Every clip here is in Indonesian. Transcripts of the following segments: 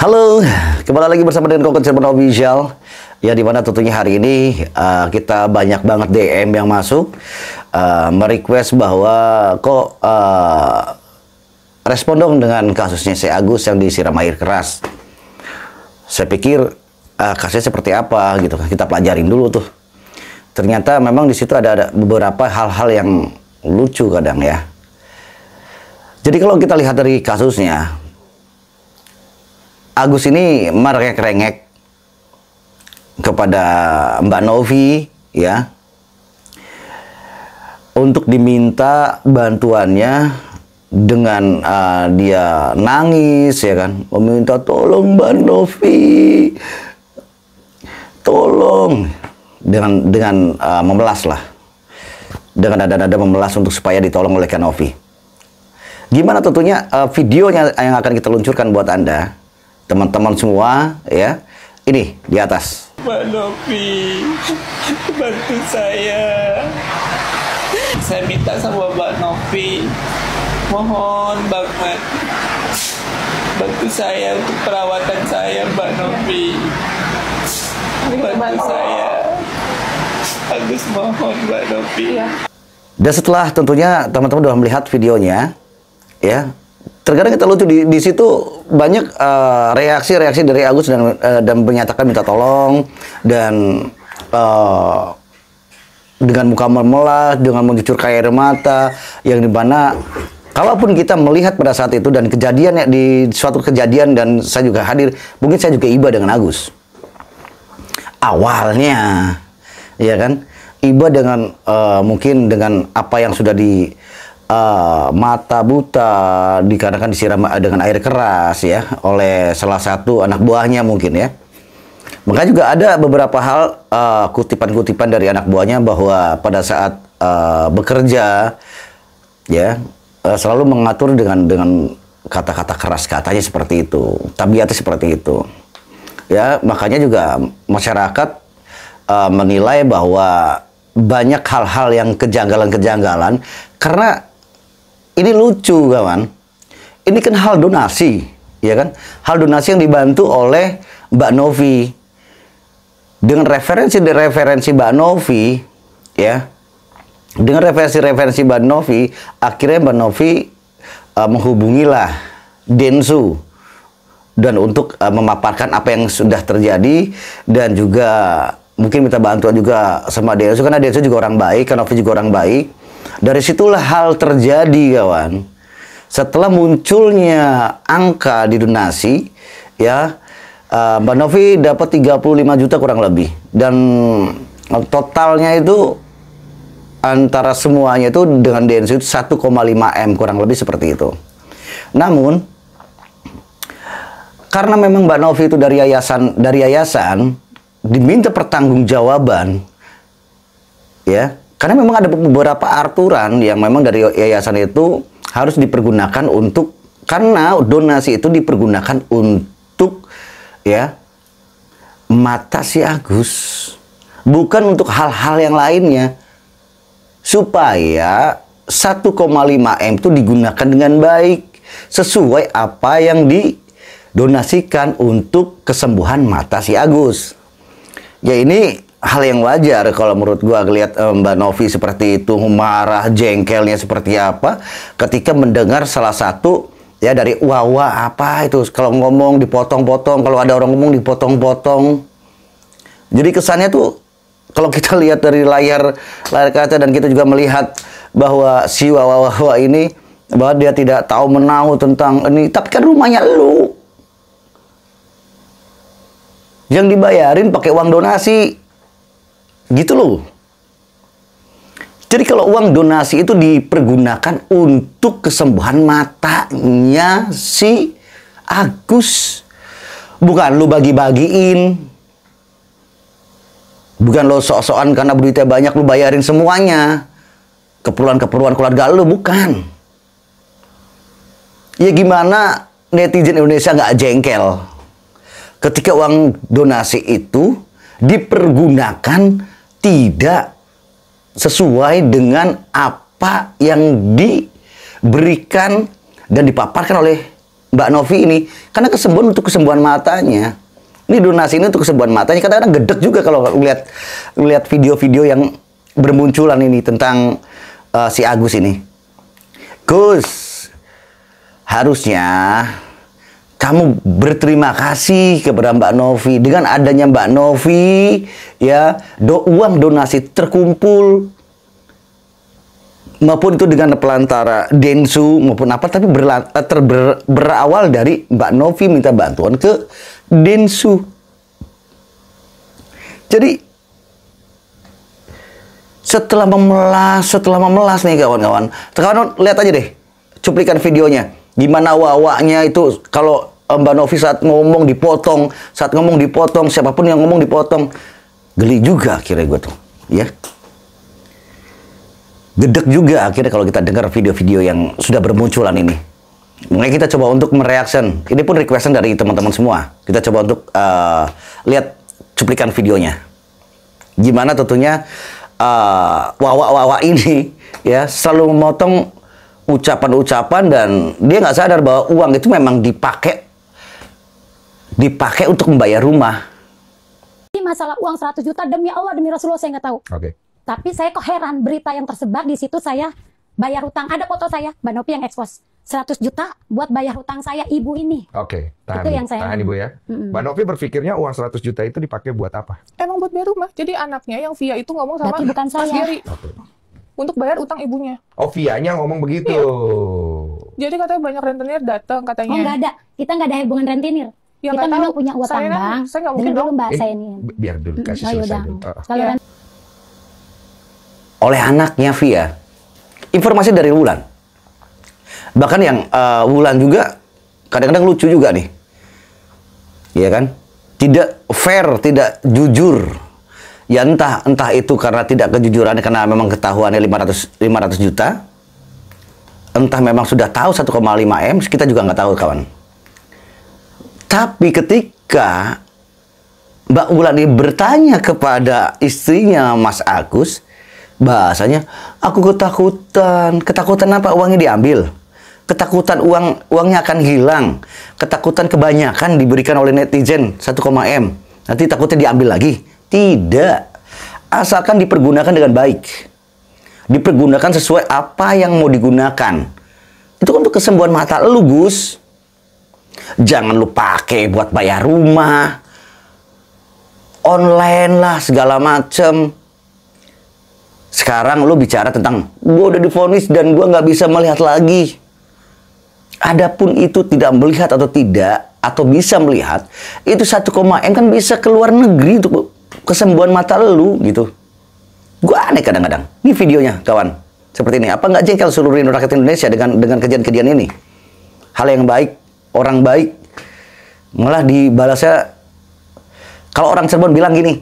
Halo, kembali lagi bersama dengan Kokon Cirebon Official. Ya, dimana tentunya hari ini kita banyak banget DM yang masuk merequest bahwa kok respon dong dengan kasusnya si Agus yang disiram air keras. Saya pikir kasusnya seperti apa gitu kan, kita pelajarin dulu tuh. Ternyata memang di situ ada beberapa hal-hal yang lucu kadang ya. Jadi kalau kita lihat dari kasusnya, Agus ini merengek-rengek kepada Mbak Novi ya, untuk diminta bantuannya dengan dia nangis ya kan, meminta tolong Mbak Novi, tolong, dengan memelas lah, dengan nada-nada memelas untuk supaya ditolong oleh Kak Novi. Gimana tentunya videonya yang akan kita luncurkan buat Anda teman-teman semua ya, ini di atas. Mbak Novi, bantu saya. Saya minta sama Mbak Novi, mohon banget bantu saya untuk perawatan saya, Mbak Novi. Bantu saya. Agus mohon, Mbak Novi. Dan setelah tentunya teman-teman sudah melihat videonya ya, terkadang kita lucu di situ banyak reaksi-reaksi dari Agus dan menyatakan minta tolong dan dengan muka memelas, dengan mencucurkan air mata, yang dimana kalaupun kita melihat pada saat itu dan kejadian di suatu kejadian, dan saya juga hadir, mungkin saya juga iba dengan Agus awalnya ya kan, iba dengan mungkin dengan apa yang sudah di mata buta dikarenakan disiram dengan air keras ya oleh salah satu anak buahnya mungkin ya. Maka juga ada beberapa hal kutipan-kutipan dari anak buahnya bahwa pada saat bekerja ya selalu mengatur dengan kata-kata keras, katanya seperti itu, tabiatnya seperti itu ya. Makanya juga masyarakat menilai bahwa banyak hal-hal yang kejanggalan-kejanggalan, karena ini lucu kawan, ini kan hal donasi ya kan, hal donasi yang dibantu oleh Mbak Novi dengan referensi Mbak Novi ya, dengan referensi Mbak Novi, akhirnya Mbak Novi menghubungilah Densu dan untuk memaparkan apa yang sudah terjadi, dan juga mungkin minta bantuan juga sama Densu, karena Densu juga orang baik, Kak Novi juga orang baik. Dari situlah hal terjadi kawan. Setelah munculnya angka di donasi ya, Mbak Novi dapat 35 juta kurang lebih, dan totalnya itu antara semuanya itu dengan Densu 1,5 M kurang lebih seperti itu. Namun karena memang Mbak Novi itu dari yayasan diminta pertanggungjawaban ya, karena memang ada beberapa aturan yang memang dari yayasan itu harus dipergunakan untuk, karena donasi itu dipergunakan untuk ya mata si Agus, bukan untuk hal-hal yang lainnya, supaya 1,5 M itu digunakan dengan baik sesuai apa yang didonasikan untuk kesembuhan mata si Agus. Ya ini hal yang wajar kalau menurut gua ngelihat Mbak Novi seperti itu, marah, jengkelnya seperti apa ketika mendengar salah satu ya dari Wawa apa itu, kalau ngomong dipotong-potong, kalau ada orang ngomong dipotong-potong. Jadi kesannya tuh kalau kita lihat dari layar kaca, dan kita juga melihat bahwa si Wawa ini bahwa dia tidak tahu menahu tentang ini, tapi kan rumahnya lu yang dibayarin pakai uang donasi gitu loh. Jadi kalau uang donasi itu dipergunakan untuk kesembuhan matanya si Agus, bukan lu bagi-bagiin, bukan lo sok-sokan karena duitnya banyak lu bayarin semuanya keperluan-keperluan keluarga lu, bukan. Ya gimana netizen Indonesia nggak jengkel ketika uang donasi itu dipergunakan tidak sesuai dengan apa yang diberikan dan dipaparkan oleh Mbak Novi ini karena kesembuhan untuk kesembuhan matanya. Ini donasi ini untuk kesembuhan matanya. Kadang-kadang gedek juga kalau lihat video-video yang bermunculan ini tentang si Agus ini. Gus, harusnya kamu berterima kasih kepada Mbak Novi. Dengan adanya Mbak Novi, ya, uang donasi terkumpul, maupun itu dengan pelantara Densu maupun apa, tapi berawal dari Mbak Novi minta bantuan ke Densu. Jadi setelah memelas nih kawan-kawan, lihat aja deh cuplikan videonya. Gimana wawaknya itu kalau Mbak Novi saat ngomong dipotong, siapapun yang ngomong dipotong. Geli juga akhirnya gue tuh, ya. Gedek juga akhirnya kalau kita dengar video-video yang sudah bermunculan ini. Makanya kita coba untuk mereaction. Ini pun requestan dari teman-teman semua. Kita coba untuk lihat cuplikan videonya. Gimana tentunya wawa-wawa ini ya selalu memotong ucapan-ucapan dan dia nggak sadar bahwa uang itu memang dipakai untuk membayar rumah. Ini masalah uang 100 juta demi Allah demi Rasulullah saya nggak tahu. Oke. Tapi saya kok heran berita yang tersebar di situ, saya bayar hutang. Ada foto saya, Mbak Novi yang ekspos 100 juta buat bayar hutang saya ibu ini. Oke, tahan, Itu yang saya tahan Ibu ya. Mbak Novi berpikirnya uang 100 juta itu dipakai buat apa? Emang buat bayar rumah. Jadi anaknya yang Via itu ngomong sama Berarti bukan Mas saya. Gary untuk bayar utang ibunya. Oh, Via-nya ngomong begitu. Jadi katanya banyak rentenir datang katanya. Oh nggak ada, kita nggak ada hubungan rentenir. Ya, Kita nggak memang tahu. punya utang Saya kan- bank. saya nggak mungkin Dengar dulu dong. Mbak saya ini. Biar dulu, kasih Oh, selesai yaudah. dulu. Kalau Ya. Oleh anaknya Via. Informasi dari Wulan. Bahkan yang Wulan juga kadang-kadang lucu juga nih. Iya kan? Tidak fair, tidak jujur. Ya entah itu karena tidak kejujurannya karena memang ketahuannya 500 juta. Entah memang sudah tahu 1,5 M, kita juga nggak tahu kawan. Tapi ketika Mbak Wulan ini bertanya kepada istrinya Mas Agus, bahasanya, aku ketakutan apa uangnya diambil, ketakutan uangnya akan hilang, ketakutan kebanyakan diberikan oleh netizen 1, M, nanti takutnya diambil lagi. Tidak, asalkan dipergunakan dengan baik, dipergunakan sesuai apa yang mau digunakan. Itu untuk kesembuhan mata lu, Gus. Jangan lu pakai buat bayar rumah, online lah segala macem. Sekarang lu bicara tentang gue udah divonis dan gue nggak bisa melihat lagi. Adapun itu tidak melihat atau tidak, atau bisa melihat, itu 1, M kan bisa keluar negeri untuk kesembuhan mata lu gitu. Gue aneh kadang-kadang. Ini videonya kawan, seperti ini. Apa nggak jengkel seluruh rakyat Indonesia dengan kejadian-kejadian ini? Hal yang baik, orang baik, malah dibalasnya. Kalau orang Cirebon bilang gini,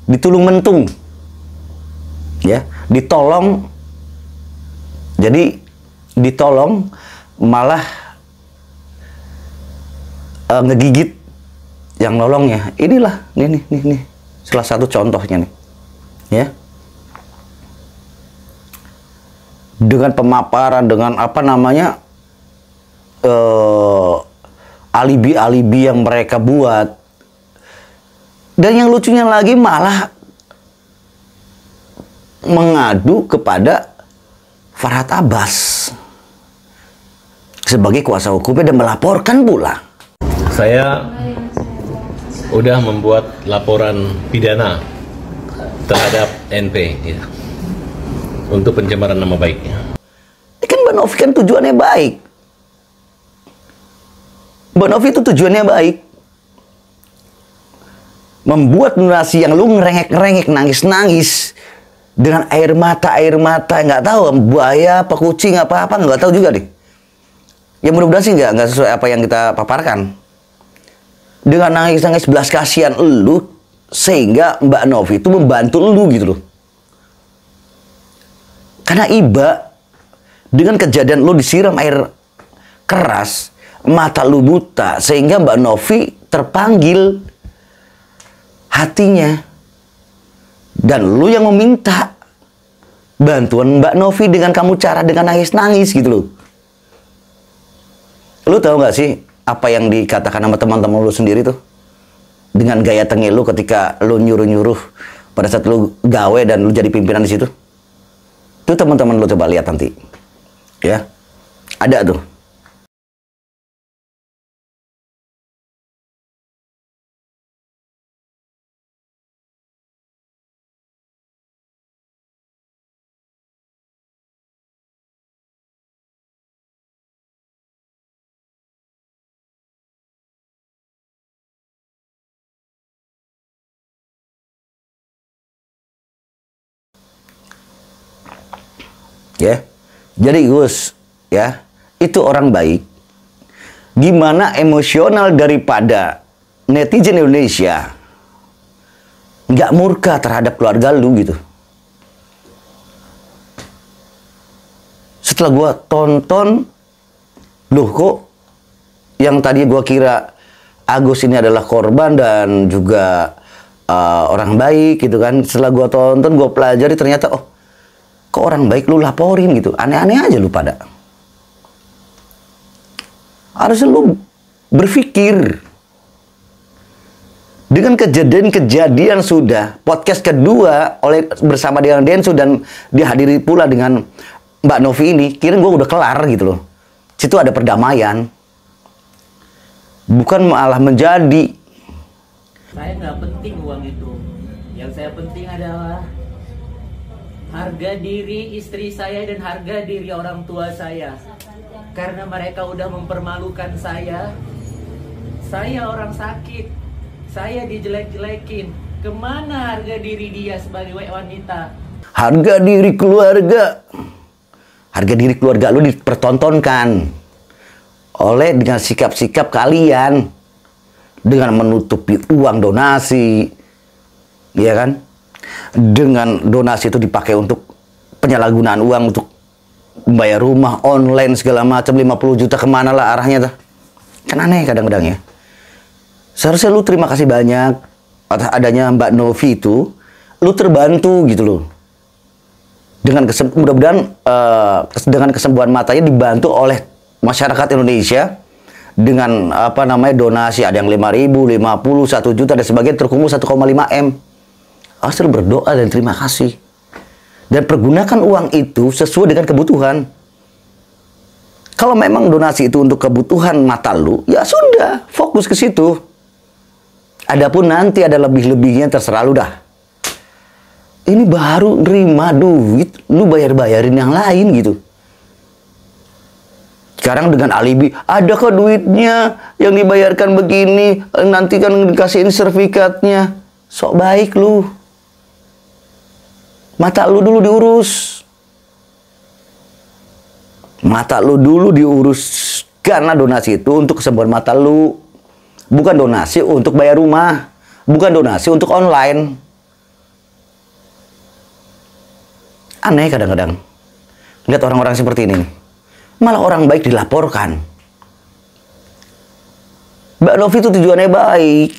ditulung mentung. Ya, ditolong, jadi ditolong malah ngegigit yang nolongnya. Inilah, nih, salah satu contohnya nih, ya. Dengan pemaparan, dengan apa namanya, alibi-alibi yang mereka buat, dan yang lucunya lagi malah mengadu kepada Farhad Abbas sebagai kuasa hukumnya dan melaporkan pula. Saya udah membuat laporan pidana terhadap NP ya, untuk pencemaran nama baiknya. Ini kan Mbak Novi kan tujuannya baik. Mbak Novi itu tujuannya baik. Membuat donasi yang lu ngerengek-ngerengek, nangis-nangis dengan air mata, nggak tahu buaya apa kucing apa nggak tahu juga deh. Ya mudah-mudahan sih nggak sesuai apa yang kita paparkan. Dengan nangis-nangis belas kasihan lu, sehingga Mbak Novi itu membantu lu gitu loh. Karena iba dengan kejadian lu disiram air keras, mata lu buta, sehingga Mbak Novi terpanggil hatinya. Dan lu yang meminta bantuan Mbak Novi dengan kamu cara dengan nangis-nangis gitu loh. Lu tahu nggak sih apa yang dikatakan sama teman-teman lu sendiri tuh? Dengan gaya tengil lu ketika lu nyuruh-nyuruh pada saat lu gawe dan lu jadi pimpinan di situ. Itu teman-teman lu coba lihat nanti. Ya. Ada tuh. Ya. Jadi Gus, ya, itu orang baik. Gimana emosional daripada netizen Indonesia nggak murka terhadap keluarga lu gitu. Setelah gua tonton, loh kok yang tadi gua kira Agus ini adalah korban dan juga orang baik gitu kan. Setelah gua tonton, gua pelajari ternyata kok orang baik lu laporin gitu. Aneh-aneh aja lu pada. Harusnya lu berpikir. Dengan kejadian-kejadian sudah podcast kedua bersama dengan Densu dan dihadiri pula dengan Mbak Novi ini, kira gue udah kelar gitu loh. Situ ada perdamaian. Bukan malah menjadi. Saya nggak penting uang itu. Yang saya penting adalah harga diri istri saya dan harga diri orang tua saya. Karena mereka udah mempermalukan saya. Saya orang sakit. Saya dijelek-jelekin. Kemana harga diri dia sebagai wanita? Harga diri keluarga. Harga diri keluarga lu dipertontonkan oleh dengan sikap-sikap kalian. Dengan menutupi uang donasi. Iya kan? Dengan donasi itu dipakai untuk penyalahgunaan uang untuk membayar rumah online segala macam 50 juta kemana lah arahnya tuh. Kan aneh kadang-kadang ya. Seharusnya lu terima kasih banyak atas adanya Mbak Novi itu, lu terbantu gitu loh. Dengan mudah-mudahan dengan kesembuhan matanya dibantu oleh masyarakat Indonesia dengan apa namanya donasi, ada yang 5.000, 50, 1 juta dan sebagainya, terkumpul 1,5 M. Asal berdoa dan terima kasih. Dan pergunakan uang itu sesuai dengan kebutuhan. Kalau memang donasi itu untuk kebutuhan mata lu, ya sudah, fokus ke situ. Adapun nanti ada lebih-lebihnya terserah lu dah. Ini baru nerima duit, lu bayar-bayarin yang lain gitu. Sekarang dengan alibi, ada kok duitnya yang dibayarkan begini, nanti kan dikasihin sertifikatnya. Sok baik lu. Mata lu dulu diurus. Mata lu dulu diurus. Karena donasi itu untuk kesembuhan mata lu. Bukan donasi untuk bayar rumah. Bukan donasi untuk online. Aneh kadang-kadang. Lihat orang-orang seperti ini. Malah orang baik dilaporkan. Mbak Novi itu tujuannya baik.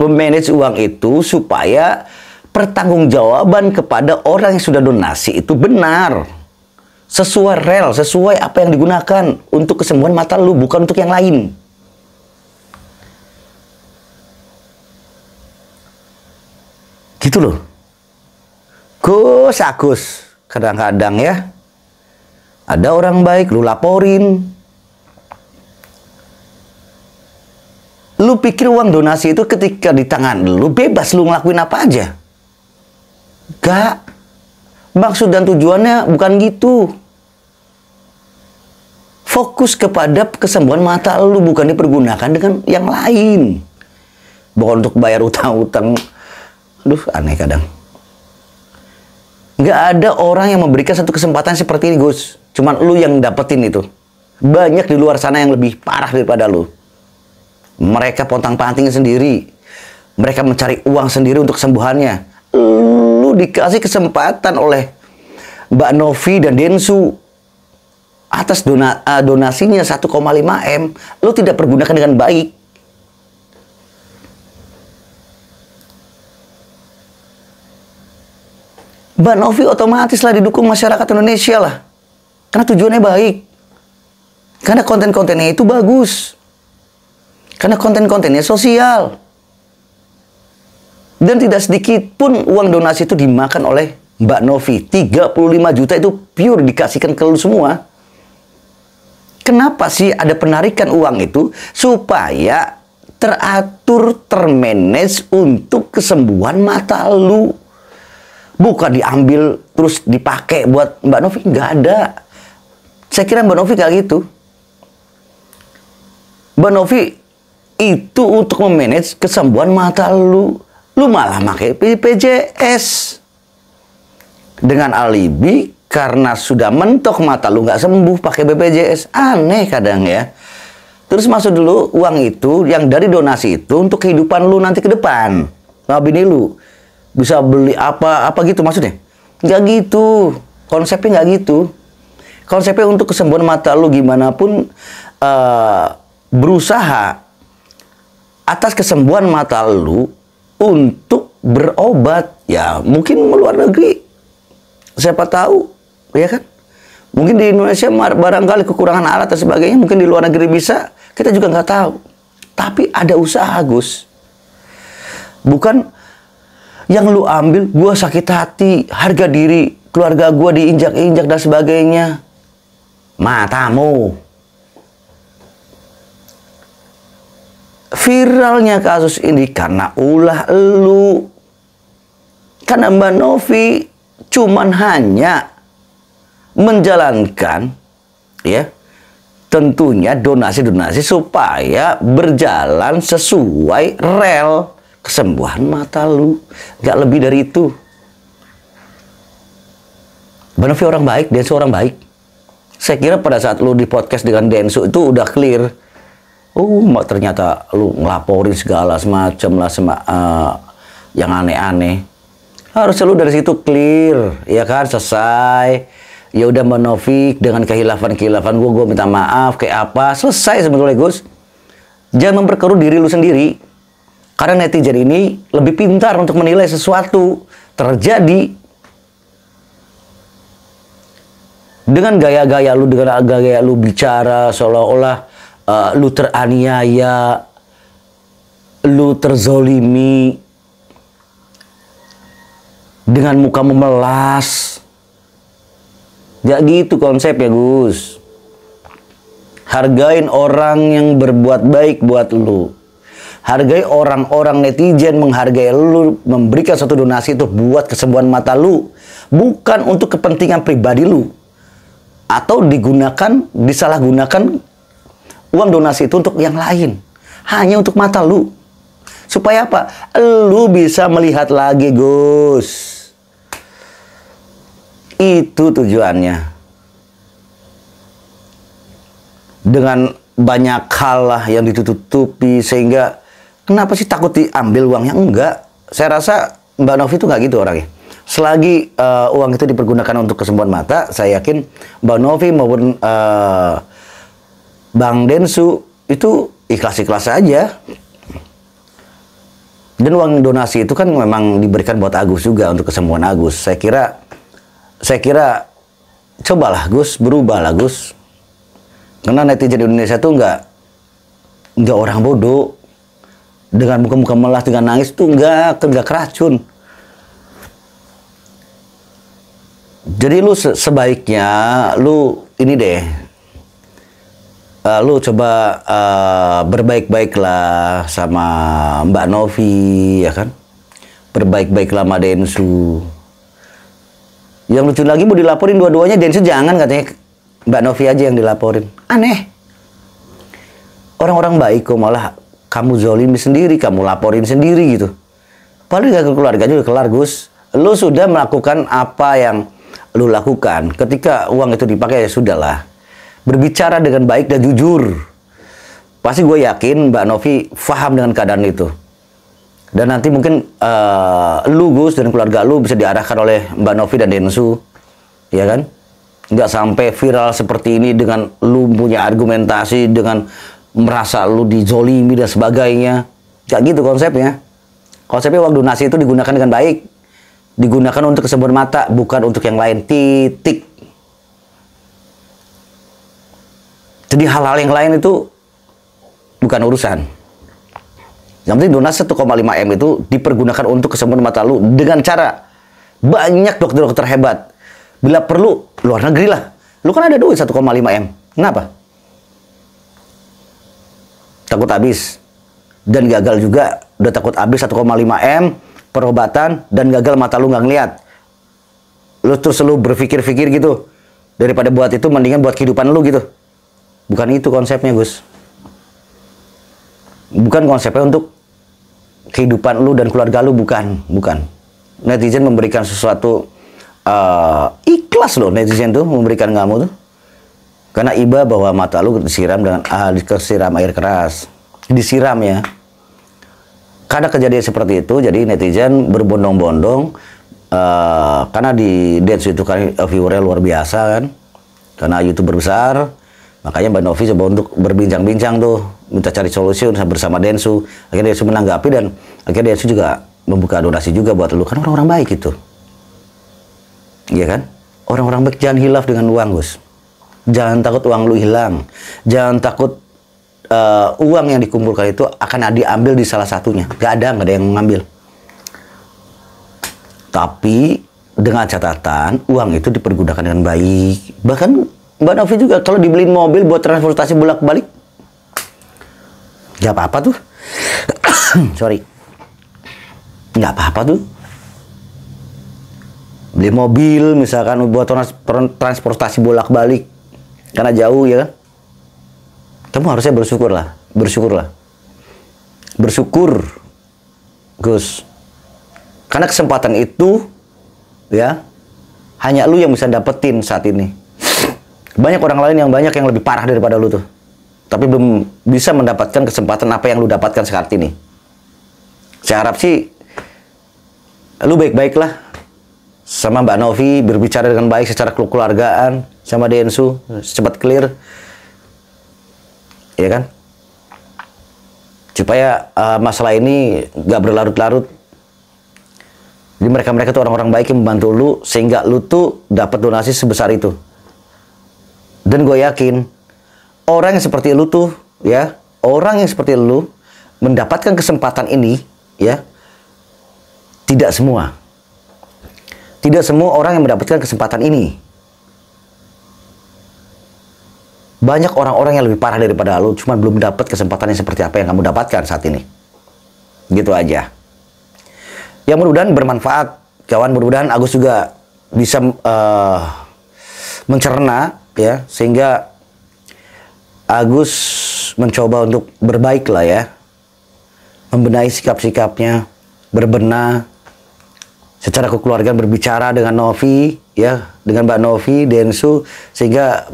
Memanage uang itu supaya pertanggungjawaban kepada orang yang sudah donasi itu benar. Sesuai rel, sesuai apa yang digunakan untuk kesembuhan mata lu, bukan untuk yang lain. Gitu loh. Agus, kadang-kadang ya. Ada orang baik, lu laporin. Lu pikir uang donasi itu ketika di tangan lu, bebas lu ngelakuin apa aja. Gak. Maksud dan tujuannya bukan gitu. Fokus kepada kesembuhan mata lu, bukan dipergunakan dengan yang lain. Bukan untuk bayar utang-utang. Aduh, aneh kadang. Gak ada orang yang memberikan satu kesempatan seperti ini, Gus. Cuman lu yang dapetin itu. Banyak di luar sana yang lebih parah daripada lu. Mereka pontang-panting sendiri. Mereka mencari uang sendiri untuk kesembuhannya. Lu dikasih kesempatan oleh Mbak Novi dan Densu atas donasinya 1,5 M. Lu tidak pergunakan dengan baik. Mbak Novi otomatislah didukung masyarakat Indonesia lah. Karena tujuannya baik. Karena konten-kontennya itu bagus. Karena konten-kontennya sosial. Dan tidak sedikit pun uang donasi itu dimakan oleh Mbak Novi. 35 juta itu pure dikasihkan ke lu semua. Kenapa sih ada penarikan uang itu? Supaya teratur, termanage untuk kesembuhan mata lu. Bukan diambil terus dipakai buat Mbak Novi. Nggak ada. Saya kira Mbak Novi kayak gitu. Mbak Novi itu untuk memanage kesembuhan mata lu. Lu malah pakai BPJS. Dengan alibi karena sudah mentok mata lu nggak sembuh pakai BPJS. Aneh kadang ya. Terus masuk dulu uang itu yang dari donasi itu untuk kehidupan lu nanti ke depan. Nah, bini lu bisa beli apa gitu maksudnya? Nggak gitu. Konsepnya nggak gitu. Konsepnya untuk kesembuhan mata lu gimana pun berusaha atas kesembuhan mata lu untuk berobat. Ya mungkin ke luar negeri. Siapa tahu, ya kan? Mungkin di Indonesia barangkali kekurangan alat dan sebagainya. Mungkin di luar negeri bisa. Kita juga nggak tahu. Tapi ada usaha, Gus. Bukan yang lu ambil, gua sakit hati, harga diri, keluarga gua diinjak-injak dan sebagainya. Matamu. Viralnya kasus ini karena ulah lu. Karena Mbak Novi cuman hanya menjalankan ya tentunya donasi-donasi supaya berjalan sesuai rel kesembuhan mata lu. Gak lebih dari itu. Mbak Novi orang baik, Densu orang baik. Saya kira pada saat lu di podcast dengan Densu itu udah clear. Ternyata lu ngelaporin segala semacam lah yang aneh-aneh. Harusnya lu dari situ clear, ya kan, selesai. Ya udah Mbak Novi dengan kehilafan gue minta maaf kayak apa, selesai sebetulnya Gus. Jangan memperkeruh diri lu sendiri. Karena netizen ini lebih pintar untuk menilai sesuatu terjadi dengan gaya-gaya lu bicara seolah-olah lu teraniaya, lu terzolimi, dengan muka memelas. Gak gitu konsepnya, Gus. Hargain orang yang berbuat baik buat lu. Hargai orang-orang netizen menghargai lu, memberikan satu donasi itu buat kesembuhan mata lu, bukan untuk kepentingan pribadi lu. Atau disalahgunakan uang donasi itu untuk yang lain. Hanya untuk mata lu. Supaya apa? Lu bisa melihat lagi, Gus. Itu tujuannya. Dengan banyak hal lah yang ditutupi sehingga kenapa sih takut diambil uangnya? Enggak. Saya rasa Mbak Novi itu nggak gitu orangnya. Selagi uang itu dipergunakan untuk kesembuhan mata, saya yakin Mbak Novi maupun Bang Densu itu ikhlas-ikhlas aja. Dan uang donasi itu kan memang diberikan buat Agus juga untuk kesembuhan Agus. Saya kira cobalah Gus, berubahlah Gus. Karena netizen di Indonesia tuh nggak orang bodoh. Dengan muka-muka melas, dengan nangis tuh nggak keracun. Jadi lu sebaiknya lu ini deh. Lu coba berbaik-baiklah sama Mbak Novi, ya kan? Berbaik-baiklah sama Densu. Yang lucu lagi mau dilaporin dua-duanya, Densu jangan katanya, Mbak Novi aja yang dilaporin. Aneh. Orang-orang baik kok malah kamu zolimi sendiri, kamu laporin sendiri gitu. Padahal gak ke keluarga juga kelar, Gus. Lu sudah melakukan apa yang lu lakukan. Ketika uang itu dipakai ya sudahlah. Berbicara dengan baik dan jujur. Pasti gue yakin Mbak Novi paham dengan keadaan itu. Dan nanti mungkin lu Gus dan keluarga lu bisa diarahkan oleh Mbak Novi dan Densu, ya kan? Nggak sampai viral seperti ini dengan lu punya argumentasi, dengan merasa lu dizolimi dan sebagainya. Nggak gitu konsepnya. Konsepnya uang donasi itu digunakan dengan baik, digunakan untuk kesembuhan mata, bukan untuk yang lain. Titik. Jadi hal-hal yang lain itu bukan urusan. Yang penting donasi 1,5 M itu dipergunakan untuk kesembuhan mata lu dengan cara banyak dokter-dokter hebat. Bila perlu, luar negeri lah. Lu kan ada duit 1,5 M. Kenapa? Takut habis. Dan gagal juga. Udah takut habis 1,5 M, perobatan, dan gagal mata lu nggak ngeliat. Lu terus lu berpikir-pikir gitu. Daripada buat itu, mendingan buat kehidupan lu gitu. Bukan itu konsepnya, Gus. Bukan konsepnya untuk kehidupan lu dan keluarga lu, bukan. Netizen memberikan sesuatu ikhlas loh, netizen tuh memberikan kamu tuh. Karena iba bahwa mata lu disiram dengan disiram air keras. Disiram ya. Karena kejadian seperti itu, jadi netizen berbondong-bondong karena di Densu itu kan viewernya luar biasa kan. Karena YouTuber besar, makanya Mbak Novi coba untuk berbincang-bincang tuh, minta cari solusi bersama Densu. Akhirnya Densu menanggapi dan akhirnya Densu juga membuka donasi juga buat lu. Kan orang-orang baik itu. Iya kan? Orang-orang baik jangan hilaf dengan uang, Gus. Jangan takut uang lu hilang. Jangan takut uang yang dikumpulkan itu akan diambil di salah satunya. Gak ada yang mengambil. Tapi dengan catatan uang itu dipergunakan dengan baik. Bahkan Mbak Novi juga kalau dibeliin mobil buat transportasi bolak-balik, gak apa-apa tuh. Sorry. Gak apa-apa tuh. Beli mobil misalkan buat transportasi bolak-balik karena jauh ya. Kamu harusnya bersyukurlah. Bersyukur, Gus. Karena kesempatan itu ya hanya lu yang bisa dapetin saat ini. Banyak orang lain yang lebih parah daripada lu tuh. Tapi belum bisa mendapatkan kesempatan apa yang lu dapatkan saat ini. Saya harap sih lu baik-baiklah sama Mbak Novi, berbicara dengan baik secara kekeluargaan sama Densu, cepat clear. Ya kan? Supaya masalah ini gak berlarut-larut. Jadi mereka tuh orang-orang baik yang membantu lu sehingga lu tuh dapat donasi sebesar itu. Dan gue yakin orang yang seperti lu tuh ya, orang yang seperti lu mendapatkan kesempatan ini ya, tidak semua orang yang mendapatkan kesempatan ini. Banyak orang-orang yang lebih parah daripada lu, cuma belum dapat kesempatan yang seperti apa yang kamu dapatkan saat ini. Gitu aja. Yang mudah-mudahan bermanfaat, kawan. Mudah-mudahan Agus juga bisa mencerna, ya, sehingga Agus mencoba untuk berbaik lah ya, membenahi sikap-sikapnya, berbenah secara kekeluargaan, berbicara dengan Novi, ya, dengan Mbak Novi, Densu, sehingga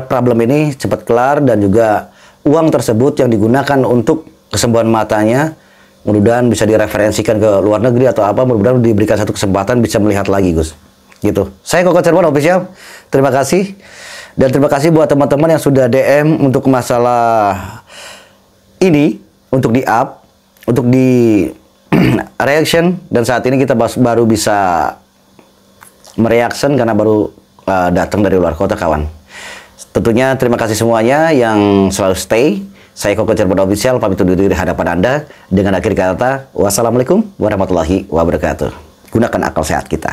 problem ini cepat kelar dan juga uang tersebut yang digunakan untuk kesembuhan matanya mudah-mudahan bisa direferensikan ke luar negeri atau apa, mudah-mudahan diberikan satu kesempatan bisa melihat lagi, Gus. Gitu. Saya Koko Cirebon Official. Terima kasih. Dan terima kasih buat teman-teman yang sudah DM untuk masalah ini, untuk di-up, untuk di reaction, dan saat ini kita baru bisa mereaction karena baru datang dari luar kota, kawan. Tentunya terima kasih semuanya yang selalu stay. Saya Koko Cirebon Official pamit undur diri di hadapan Anda dengan akhir kata wassalamualaikum warahmatullahi wabarakatuh. Gunakan akal sehat kita.